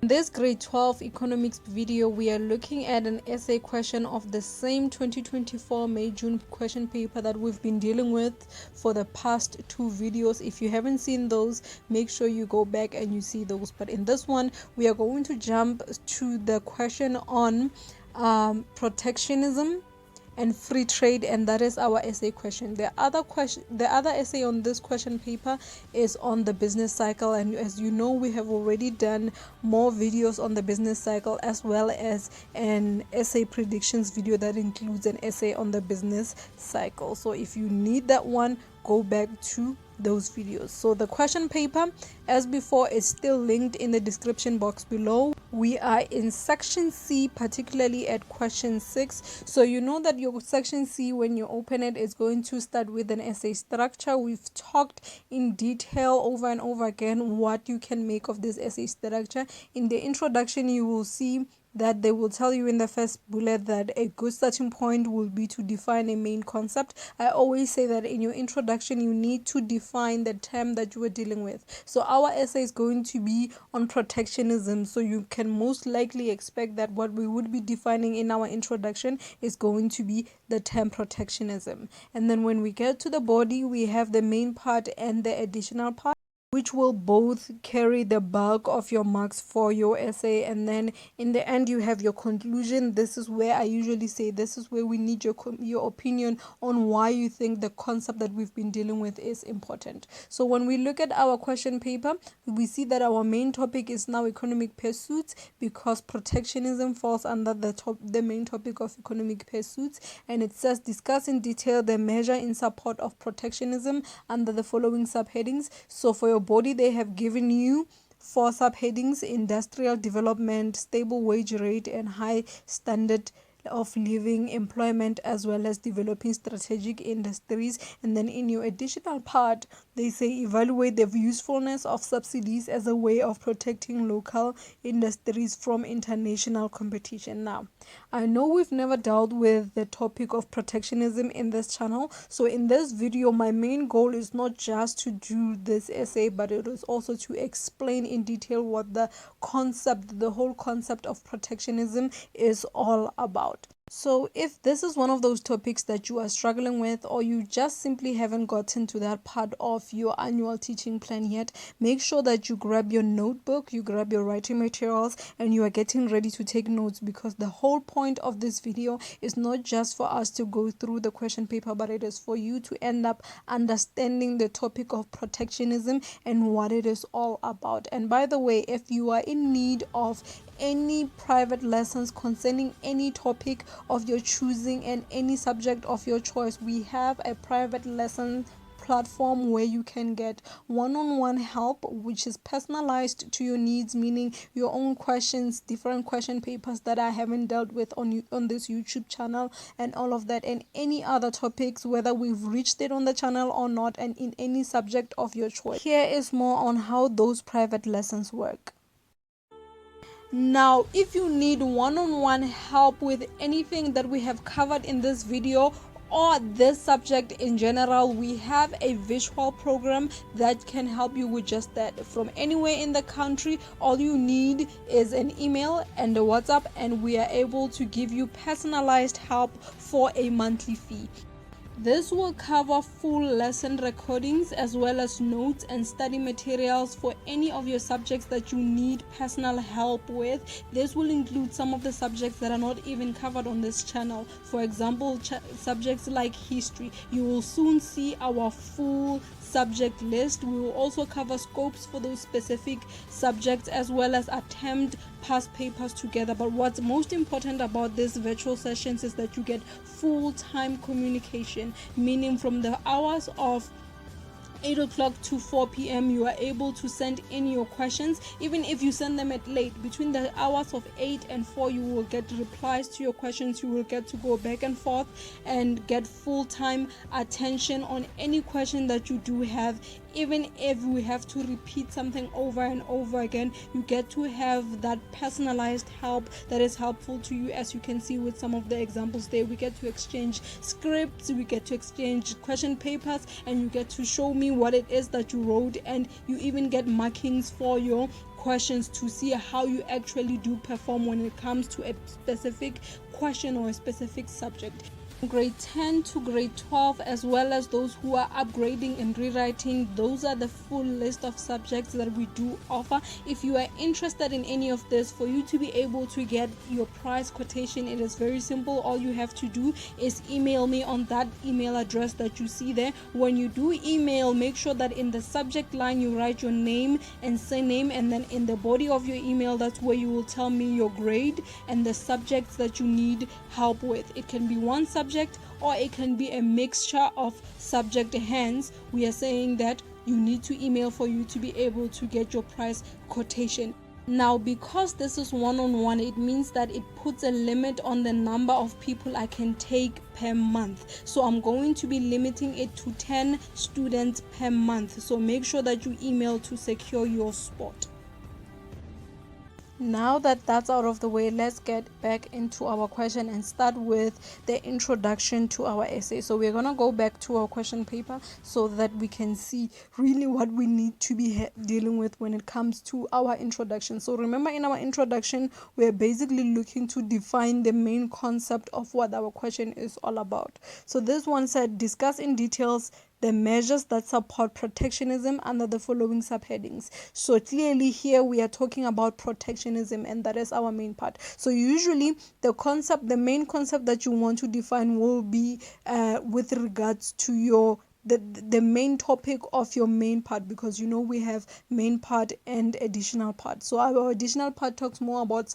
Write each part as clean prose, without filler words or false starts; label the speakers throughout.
Speaker 1: In this grade 12 economics video, we are looking at an essay question of the same 2024 May-June question paper that we've been dealing with for the past two videos. If you haven't seen those, make sure you go back and you see those. But in this one, we are going to jump to the question on protectionism and free trade, and that is our essay question. The other essay on this question paper is on the business cycle, and as you know, we have already done more videos on the business cycle, as well as an essay predictions video that includes an essay on the business cycle. So if you need that one, go back to those videos. So the question paper, as before, is still linked in the description box below. We are in section C, particularly at question 6. So you know that your section C, when you open it, is going to start with an essay structure. We've talked in detail over and over again what you can make of this essay structure. In the introduction, you will see that they will tell you in the first bullet that a good starting point will be to define a main concept. I always say that in your introduction, you need to define the term that you are dealing with. So our essay is going to be on protectionism, so you can most likely expect that what we would be defining in our introduction is going to be the term protectionism. And then when we get to the body, we have the main part and the additional part, which will both carry the bulk of your marks for your essay. And then in the end, you have your conclusion. This is where I usually say this is where we need your opinion on why you think the concept that we've been dealing with is important. So when we look at our question paper, we see that our main topic is now economic pursuits, because protectionism falls under the main topic of economic pursuits, and it says discuss in detail the measure in support of protectionism under the following subheadings. So for your body, they have given you 4 subheadings: industrial development, stable wage rate, and high standard of living, employment, as well as developing strategic industries. And then in your additional part, they say evaluate the usefulness of subsidies as a way of protecting local industries from international competition. Now, I know we've never dealt with the topic of protectionism in this channel, so in this video, my main goal is not just to do this essay, but it is also to explain in detail what the whole concept of protectionism is all about. So if this is one of those topics that you are struggling with, or you just simply haven't gotten to that part of your annual teaching plan yet, make sure that you grab your notebook, you grab your writing materials, and you are getting ready to take notes, because the whole point of this video is not just for us to go through the question paper, but it is for you to end up understanding the topic of protectionism and what it is all about. And by the way, if you are in need of any private lessons concerning any topic of your choosing and any subject of your choice, we have a private lesson platform where you can get one-on-one help, which is personalized to your needs, meaning your own questions, different question papers that I haven't dealt with on this YouTube channel, and all of that, and any other topics, whether we've reached it on the channel or not, and in any subject of your choice. Here is more on how those private lessons work. Now, if you need one-on-one help with anything that we have covered in this video or this subject in general, we have a visual program that can help you with just that. From anywhere in the country, all you need is an email and a WhatsApp, and we are able to give you personalized help for a monthly fee. This will cover full lesson recordings as well as notes and study materials for any of your subjects that you need personal help with. This will include some of the subjects that are not even covered on this channel. For example, subjects like history. You will soon see our full subject list. We will also cover scopes for those specific subjects, as well as attempt past papers together. But what's most important about these virtual sessions is that you get full-time communication, meaning from the hours of 8 o'clock to 4 p.m. you are able to send in your questions. Even if you send them at late, between the hours of 8 and 4, you will get replies to your questions. You will get to go back and forth and get full-time attention on any question that you do have. Even if we have to repeat something over and over again, you get to have that personalized help that is helpful to you. As you can see with some of the examples there, we get to exchange scripts, we get to exchange question papers, and you get to show me what it is that you wrote, and you even get markings for your questions to see how you actually do perform when it comes to a specific question or a specific subject. Grade 10 to grade 12, as well as those who are upgrading and rewriting, those are the full list of subjects that we do offer. If you are interested in any of this, for you to be able to get your prize quotation, it is very simple. All you have to do is email me on that email address that you see there. When you do email, make sure that in the subject line you write your name and surname, and then in the body of your email, that's where you will tell me your grade and the subjects that you need help with. It can be one subject or it can be a mixture of subject. Hence, we are saying that you need to email for you to be able to get your prize quotation. Now, because this is one-on-one, it means that it puts a limit on the number of people I can take per month. So I'm going to be limiting it to 10 students per month. So make sure that you email to secure your spot. Now that that's out of the way, let's get back into our question and start with the introduction to our essay. So we're going to go back to our question paper so that we can see really what we need to be dealing with when it comes to our introduction. So remember, in our introduction, we're basically looking to define the main concept of what our question is all about. So this one said, discuss in details the measures that support protectionism under the following subheadings. So clearly here we are talking about protectionism, and that is our main part. So usually the main concept that you want to define will be with regards to the main topic of your main part, because we have main part and additional part. So our additional part talks more about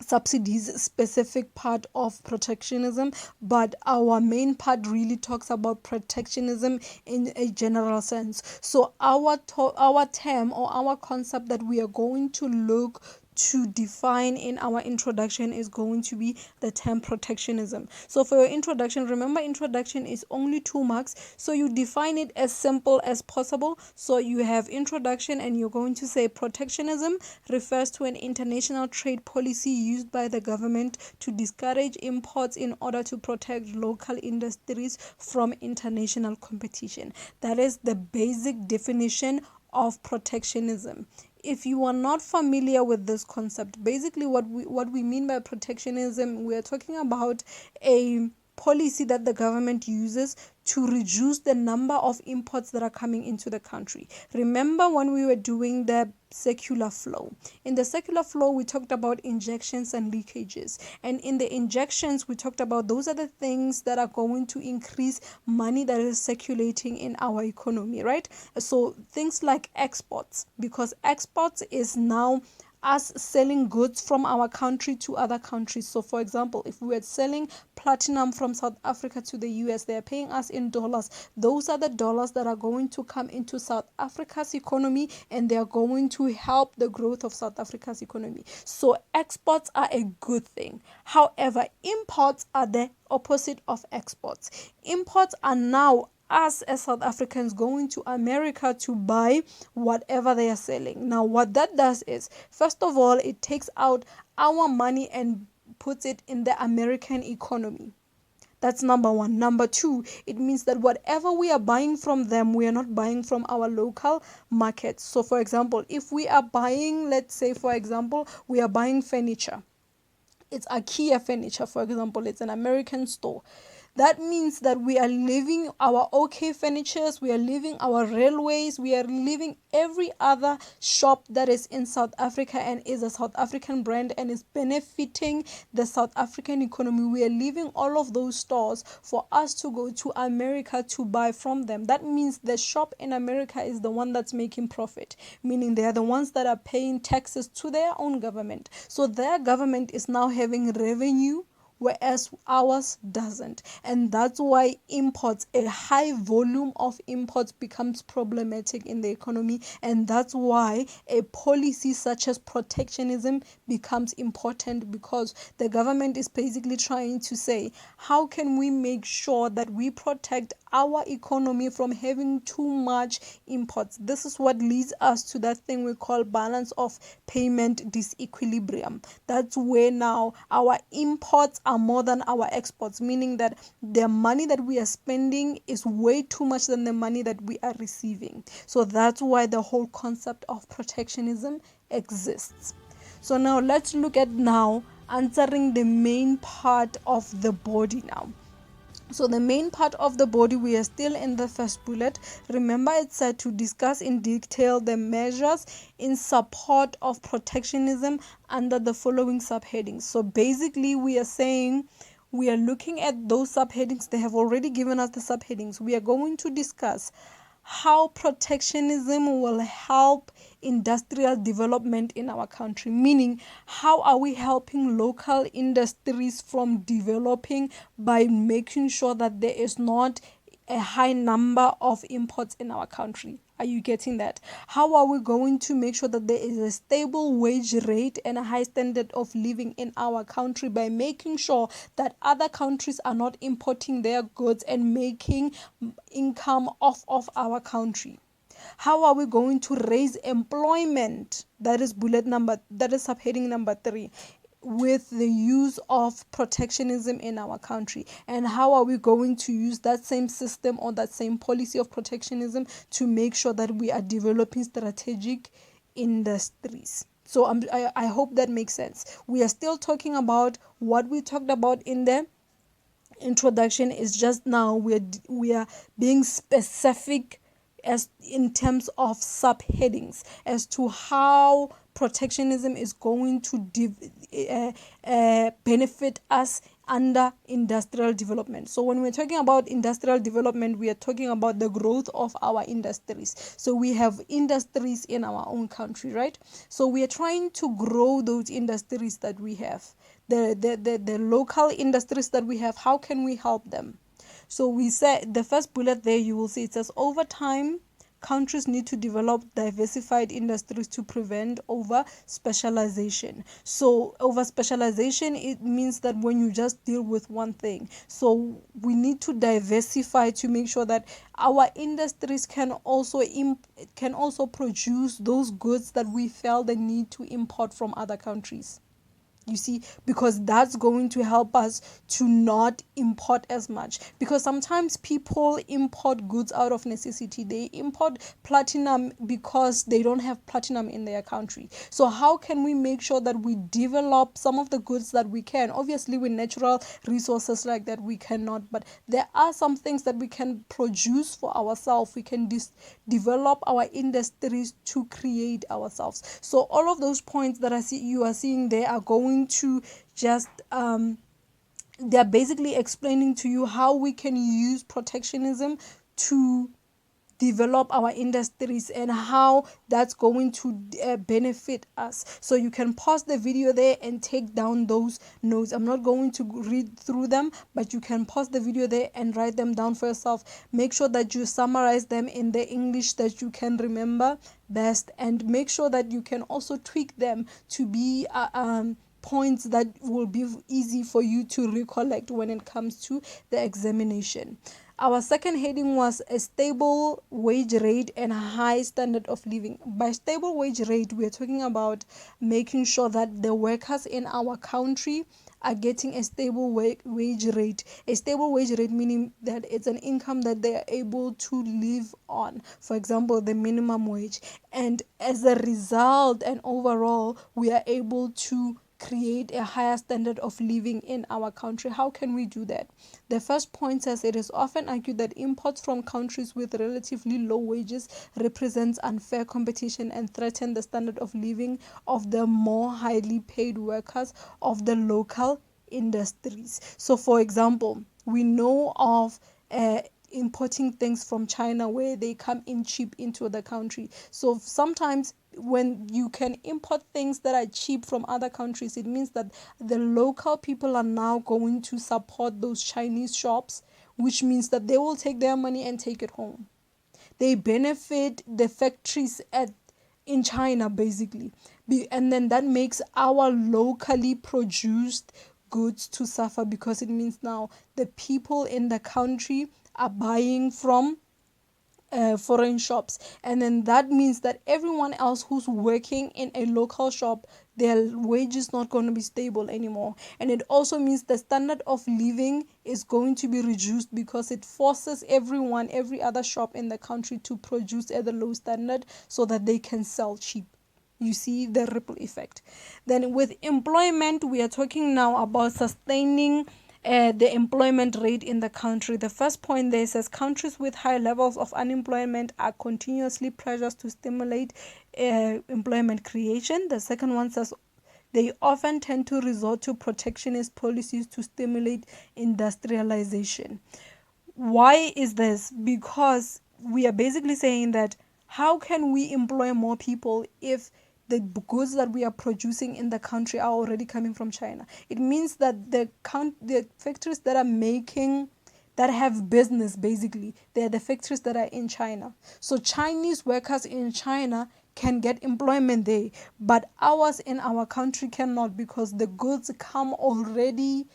Speaker 1: subsidies, specific part of protectionism, but our main part really talks about protectionism in a general sense. So our term or our concept that we are going to look to define in our introduction is going to be the term protectionism. So for your introduction, remember, introduction is only 2 marks, so you define it as simple as possible. So you have introduction and you're going to say protectionism refers to an international trade policy used by the government to discourage imports in order to protect local industries from international competition. That is the basic definition of protectionism. If you are not familiar with this concept, basically what we mean by protectionism, we are talking about a policy that the government uses to reduce the number of imports that are coming into the country. Remember when we were doing the circular flow? In the circular flow, we talked about injections and leakages. And in the injections, we talked about those are the things that are going to increase money that is circulating in our economy, right? So things like exports, because exports is now us selling goods from our country to other countries. So for example, if we are selling platinum from South Africa to the US, they are paying us in dollars. Those are the dollars that are going to come into South Africa's economy, and they are going to help the growth of South Africa's economy. So exports are a good thing. However, imports are the opposite of exports. Imports are now us as South Africans going to America to buy whatever they are selling. Now, what that does is, first of all, it takes out our money and puts it in the American economy. That's number one. Number two, it means that whatever we are buying from them, we are not buying from our local markets. So, for example, if we are buying, let's say, for example, we are buying furniture. It's IKEA furniture, for example. It's an American store. That means that we are leaving our OK Furnitures, we are leaving our railways, we are leaving every other shop that is in South Africa and is a South African brand and is benefiting the South African economy. We are leaving all of those stores for us to go to America to buy from them. That means the shop in America is the one that's making profit, meaning they are the ones that are paying taxes to their own government. So their government is now having revenue, whereas ours doesn't. And that's why imports, a high volume of imports, becomes problematic in the economy. And that's why a policy such as protectionism becomes important, because the government is basically trying to say, how can we make sure that we protect our economy from having too much imports. This is what leads us to that thing we call balance of payment disequilibrium. That's where now our imports are more than our exports, meaning that the money that we are spending is way too much than the money that we are receiving. So that's why the whole concept of protectionism exists. So now let's look at now answering the main part of the body now. So the main part of the body, we are still in the first bullet. Remember, it said to discuss in detail the measures in support of protectionism under the following subheadings. So basically we are saying we are looking at those subheadings. They have already given us the subheadings. We are going to discuss how protectionism will help industrial development in our country, meaning how are we helping local industries from developing by making sure that there is not a high number of imports in our country. Are you getting that? How are we going to make sure that there is a stable wage rate and a high standard of living in our country by making sure that other countries are not importing their goods and making income off of our country? How are we going to raise employment? That is subheading number 3, with the use of protectionism in our country. And how are we going to use that same system or that same policy of protectionism to make sure that we are developing strategic industries? So I hope that makes sense. We are still talking about what we talked about in the introduction. Is just now we are being specific as in terms of subheadings as to how protectionism is going to benefit us under industrial development. So when we're talking about industrial development, we are talking about the growth of our industries. So we have industries in our own country, right? So we are trying to grow those industries that we have, the local industries that we have. How can we help them? So we said the first bullet there, you will see it says over time countries need to develop diversified industries to prevent over specialization. So over specialization, it means that when you just deal with one thing. So we need to diversify to make sure that our industries can also produce those goods that we felt the need to import from other countries. You see, because that's going to help us to not import as much. Because sometimes people import goods out of necessity. They import platinum because they don't have platinum in their country. So how can we make sure that we develop some of the goods that we can? Obviously, with natural resources like that, we cannot. But there are some things that we can produce for ourselves. We can develop our industries to create ourselves. So all of those points that you are seeing there are going to just they're basically explaining to you how we can use protectionism to develop our industries and how that's going to benefit us. So you can pause the video there and take down those notes. I'm not going to read through them, but you can pause the video there and write them down for yourself. Make sure that you summarize them in the English that you can remember best, and make sure that you can also tweak them to be points that will be easy for you to recollect when it comes to the examination. Our second heading was a stable wage rate and a high standard of living. By stable wage rate, we are talking about making sure that the workers in our country are getting a stable wage rate. A stable wage rate meaning that it's an income that they are able to live on. For example, the minimum wage. And as a result and overall, we are able to create a higher standard of living in our country. How can we do that? The first point says it is often argued that imports from countries with relatively low wages represents unfair competition and threaten the standard of living of the more highly paid workers of the local industries. So for example, we know of importing things from China where they come in cheap into the country. So sometimes when you can import things that are cheap from other countries, it means that the local people are now going to support those Chinese shops, which means that they will take their money and take it home. They benefit the factories in China basically, and then that makes our locally produced goods to suffer, because it means now the people in the country are buying from foreign shops, and then that means that everyone else who's working in a local shop, their wage is not going to be stable anymore. And it also means the standard of living is going to be reduced, because it forces every other shop in the country to produce at a low standard so that they can sell cheap. You see the ripple effect. Then with employment, we are talking now about sustaining the employment rate in the country. The first point there says countries with high levels of unemployment are continuously pressured to stimulate employment creation. The second one says they often tend to resort to protectionist policies to stimulate industrialization. Why is this? Because we are basically saying that how can we employ more people if the goods that we are producing in the country are already coming from China? It means that the factories that are making, that have business, basically they are the factories that are in China. So Chinese workers in China can get employment there, but ours in our country cannot, because the goods come already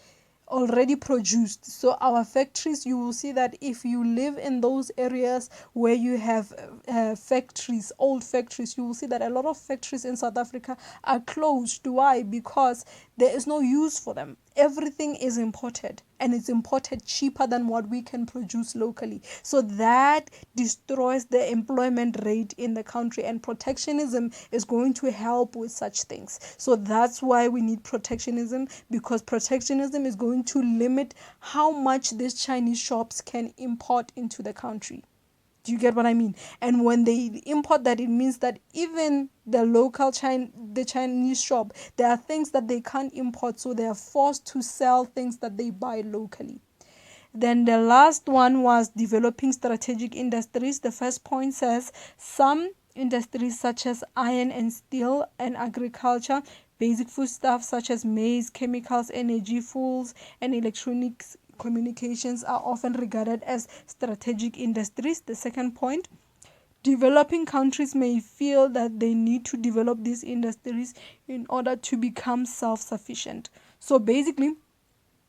Speaker 1: produced. So our factories, you will see that if you live in those areas where you have factories, old factories, you will see that a lot of factories in South Africa are closed. Why? Because there is no use for them. Everything is imported, and it's imported cheaper than what we can produce locally. So that destroys the employment rate in the country, and protectionism is going to help with such things. So that's why we need protectionism, because protectionism is going to limit how much these Chinese shops can import into the country. Do you get what I mean? And when they import that, it means that even the local the Chinese shop, there are things that they can't import, so they are forced to sell things that they buy locally. Then the last one was developing strategic industries. The first point says some industries such as iron and steel and agriculture, basic foodstuffs such as maize, chemicals, energy, fuels, and electronics communications are often regarded as strategic industries. The second point, developing countries may feel that they need to develop these industries in order to become self-sufficient. So basically,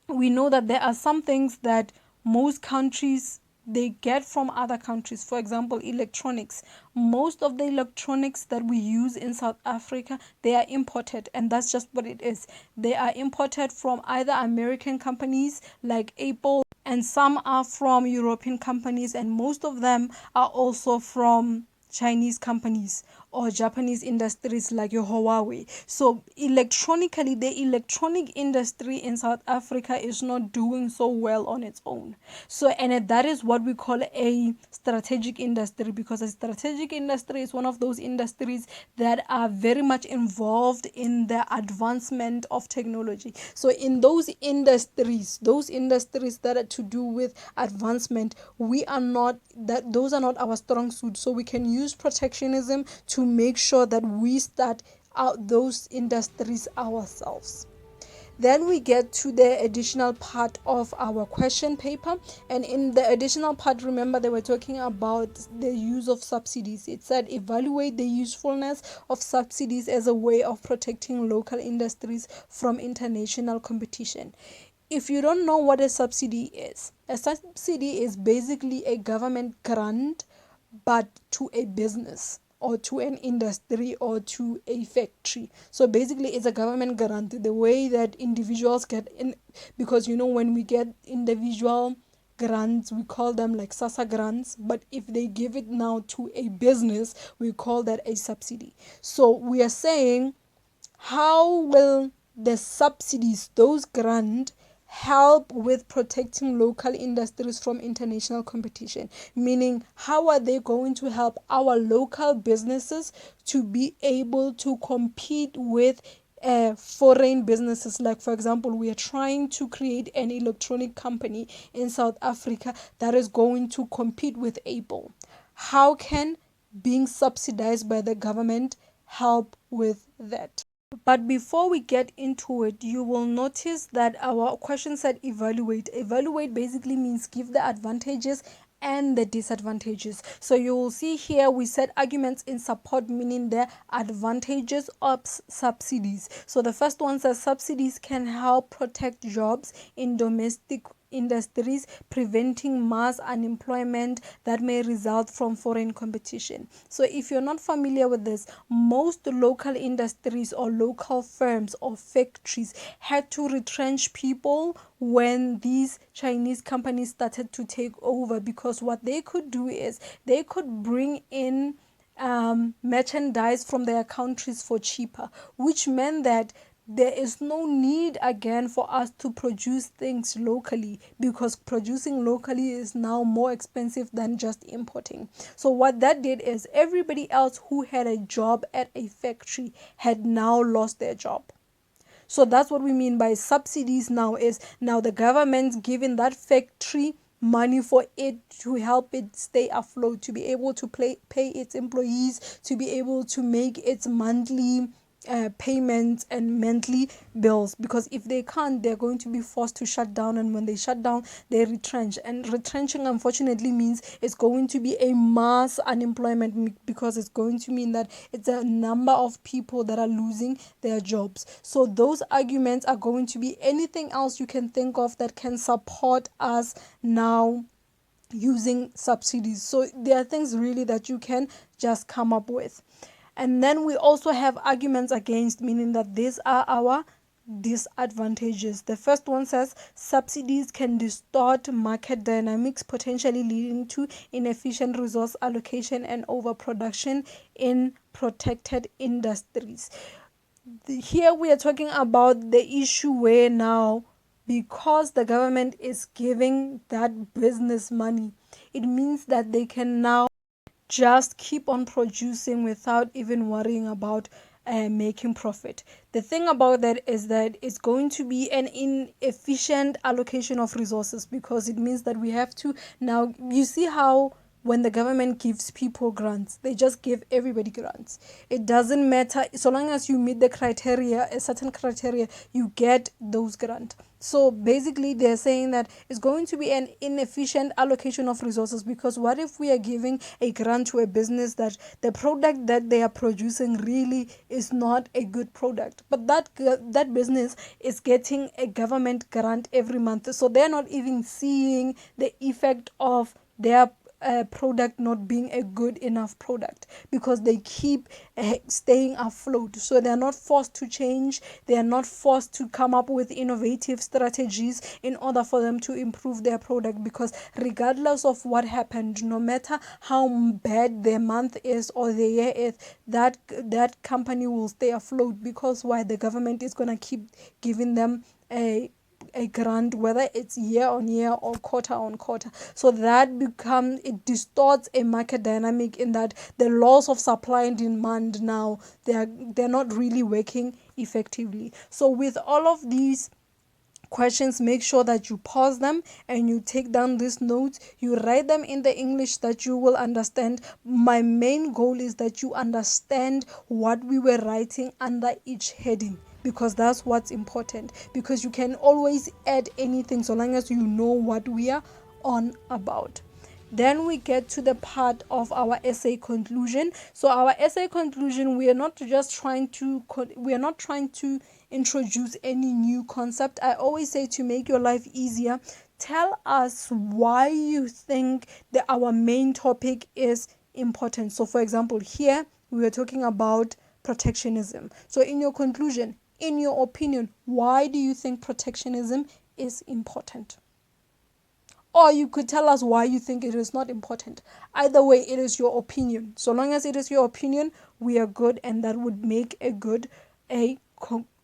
Speaker 1: we know that there are some things that most countries they get from other countries. For example, electronics. Most of the electronics that we use in South Africa, they are imported, and that's just what it is. They are imported from either American companies like Apple, and some are from European companies, and most of them are also from Chinese companies or Japanese industries like your Huawei. So electronically, the electronic industry in South Africa is not doing so well on its own. So, and that is what we call a strategic industry, because a strategic industry is one of those industries that are very much involved in the advancement of technology. So in those industries that are to do with advancement, those are not our strong suit. So we can use protectionism to make sure that we start out those industries ourselves. Then we get to the additional part of our question paper, and in the additional part, remember they were talking about the use of subsidies. It said evaluate the usefulness of subsidies as a way of protecting local industries from international competition. If you don't know what a subsidy is basically a government grant, but to a business or to an industry or to a factory. So basically it's a government grant, the way that individuals get in, because when we get individual grants, we call them like SASA grants, but if they give it now to a business, we call that a subsidy. So we are saying, how will the subsidies, those grants, help with protecting local industries from international competition? Meaning, how are they going to help our local businesses to be able to compete with foreign businesses? Like, for example, we are trying to create an electronic company in South Africa that is going to compete with Apple. How can being subsidized by the government help with that? But before we get into it, you will notice that our question said evaluate. Evaluate basically means give the advantages and the disadvantages. So you will see here we said arguments in support, meaning the advantages of subsidies. So the first one says subsidies can help protect jobs in domestic industries, preventing mass unemployment that may result from foreign competition. So if you're not familiar with this, most local industries or local firms or factories had to retrench people when these Chinese companies started to take over, because what they could do is they could bring in merchandise from their countries for cheaper, which meant that there is no need again for us to produce things locally, because producing locally is now more expensive than just importing. So what that did is everybody else who had a job at a factory had now lost their job. So that's what we mean by subsidies now, is now the government giving that factory money for it to help it stay afloat, to be able to pay its employees, to be able to make its monthly payments and monthly bills, because if they can't, they're going to be forced to shut down, and when they shut down, they retrench, and retrenching unfortunately means it's going to be a mass unemployment, because it's going to mean that it's a number of people that are losing their jobs. So those arguments are going to be anything else you can think of that can support us now using subsidies. So there are things really that you can just come up with. And then we also have arguments against, meaning that these are our disadvantages. The first one says subsidies can distort market dynamics, potentially leading to inefficient resource allocation and overproduction in protected industries. Here we are talking about the issue where now, because the government is giving that business money, it means that they can now just keep on producing without even worrying about making profit. The thing about that is that it's going to be an inefficient allocation of resources, because it means that we have to now, you see how when the government gives people grants, they just give everybody grants. It doesn't matter, so long as you meet the criteria, a certain criteria, you get those grants. So basically they're saying that it's going to be an inefficient allocation of resources, because what if we are giving a grant to a business that the product that they are producing really is not a good product, but that business is getting a government grant every month, so they're not even seeing the effect of their product not being a good enough product, because they keep staying afloat. So they're not forced to change, they are not forced to come up with innovative strategies in order for them to improve their product, because regardless of what happened, no matter how bad their month is or the year is, that company will stay afloat, because why? The government is going to keep giving them a grant, whether it's year on year or quarter on quarter. So that it distorts a market dynamic, in that the laws of supply and demand now, they're not really working effectively. So with all of these questions, make sure that you pause them and you take down these notes, you write them in the English that you will understand. My main goal is that you understand what we were writing under each heading, because that's what's important, because you can always add anything so long as you know what we are on about. Then we get to the part of our essay conclusion. So our essay conclusion, we are not trying to introduce any new concept. I always say, to make your life easier, tell us why you think that our main topic is important. So for example, here we were talking about protectionism. So in your conclusion, in your opinion, why do you think protectionism is important? Or you could tell us why you think it is not important. Either way, it is your opinion. So long as it is your opinion, we are good, and that would make a good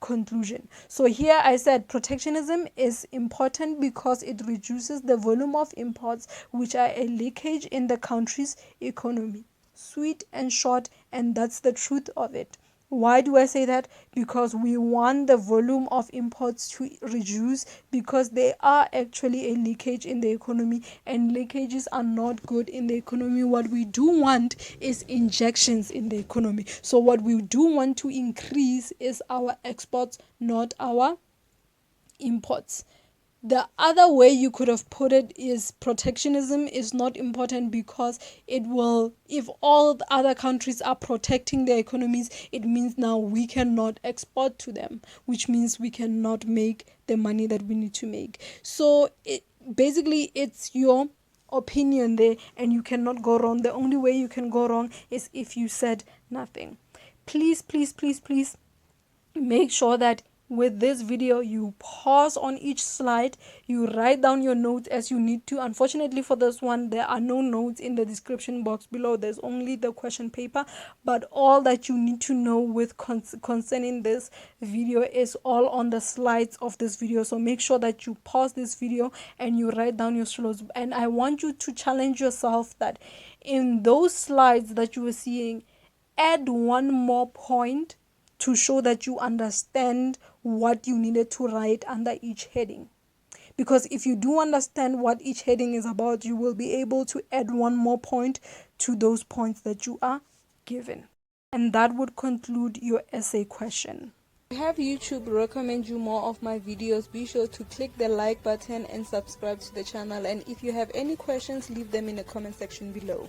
Speaker 1: conclusion. So here I said protectionism is important because it reduces the volume of imports, which are a leakage in the country's economy. Sweet and short, and that's the truth of it. Why do I say that? Because we want the volume of imports to reduce, because they are actually a leakage in the economy, and leakages are not good in the economy. What we do want is injections in the economy. So what we do want to increase is our exports, not our imports. The other way you could have put it is protectionism is not important because it will, if all the other countries are protecting their economies, it means now we cannot export to them, which means we cannot make the money that we need to make. So basically it's your opinion there, and you cannot go wrong. The only way you can go wrong is if you said nothing. Please, please, please, please make sure that with this video you pause on each slide, you write down your notes as you need to. Unfortunately for this one, there are no notes in the description box below. There's only the question paper, but all that you need to know with concerning this video is all on the slides of this video. So make sure that you pause this video and you write down your slows, and I want you to challenge yourself that in those slides that you are seeing, add one more point to show that you understand what you needed to write under each heading. Because if you do understand what each heading is about, you will be able to add one more point to those points that you are given. And that would conclude your essay question. To have YouTube recommend you more of my videos, be sure to click the like button and subscribe to the channel. And if you have any questions, leave them in the comment section below.